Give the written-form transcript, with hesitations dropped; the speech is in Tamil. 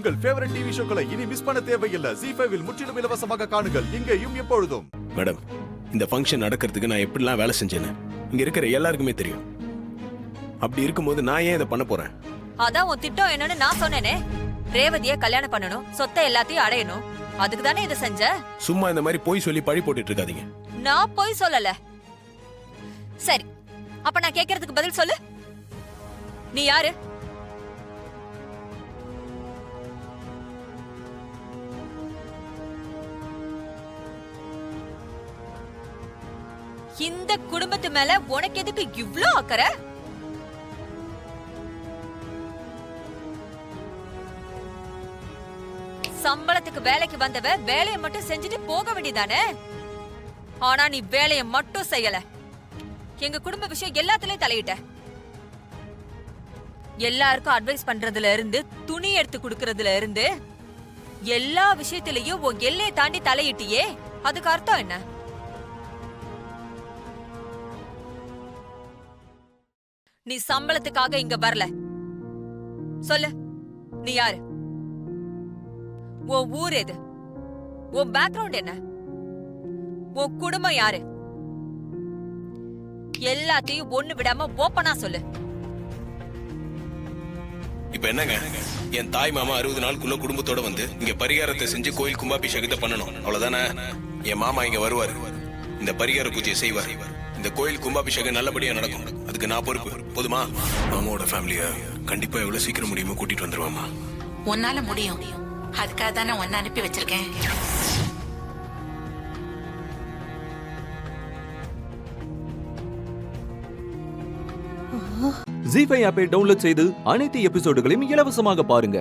உங்கள் ஃபேவரட் டிவி ஷோக்களை இனி மிஸ் பண்ண தேவையில்லை. ZEE5 இல் முற்றிலும் இலவசமாக காணுங்கள். இங்கேயும் எப்பொழுதும். மேடம், இந்த ஃபங்க்ஷன் நடக்கிறதுக்கு நான் எப்படிலாம் வேலை செஞ்சேன்னு இங்க இருக்கிற எல்லாருக்குமே தெரியும். அப்படி இருக்கும்போது நான் ஏன் இதை பண்ண போறேன்? அதான் உன் திட்டம் என்னன்னு நான் சொன்னேனே. ரேவதியை கல்யாணம் பண்ணணும், சொத்தை எல்லாத்தையும் அடையணும். அதுக்கு தானே இதை செஞ்ச. சும்மா இந்த மாதிரி போய் சொல்லி பழி போட்டுட்டு இருக்காதீங்க. நான் போய் சொல்லல. சரி, அப்ப நான் கேக்குறதுக்கு பதில் சொல்லு. நீ யாரு? இந்த குடும்பத்து மேல உனக்கு எதுக்கு இவ்ளோ அக்கறை? சம்பளத்துக்கு வேலைக்கு வந்தவ வேலையை மட்டும் செஞ்சுட்டு போக வேண்டியதானே. ஆனா நீ வேலையை மட்டும் செய்யல, எங்க குடும்ப விஷயம் எல்லாத்துலயும் தலையிட்ட. எல்லாருக்கும் அட்வைஸ் பண்றதுல இருந்து துணி எடுத்து குடுக்கறதுல இருந்து எல்லா விஷயத்திலயும் உன் எல்லையை தாண்டி தலையிட்டியே. அதுக்கு அர்த்தம் என்ன? நீ சம்பளத்துக்காக இங்க வரல. சொல்லு, நீ யாரு? உன் ஊர் எது? உன் பேக்ரவுண்ட் என்ன? உன் குடும்பம் யாரு? எல்லாத்தையும் ஒண்ணு விடாம ஓப்பனா சொல்லு. இப்ப என்னங்க, என் தாய் மாமா 60 நாளுக்குள்ள குடும்பத்தோட வந்து இங்க பரிகாரத்தை செஞ்சு கோயில் கும்பாபிஷேகத்தை பண்ணணும், அவ்வளவுதானே? என் மாமா இங்க வருவாரு, இந்த பரிகார பூஜையை செய்வார். இந்த கோயில் கும்பாபிஷேகம் நல்லபடியா நடக்கும். அதுக்கு நான் பொறுப்பு. போதுமா? மாமாவோட ஃபேமிலிய கண்டிப்பா எவ்வளவு சீக்கிரம் முடியுமோ கூட்டிட்டு வந்துருவாமா. உன்னால முடியும். அதுக்காக தானே உன்னை அனுப்பி வச்சிருக்கேன். ZEE5 ஆப்பை டவுன்லோட் செய்து அனைத்து எபிசோடுகளையும் இலவசமாக பாருங்க.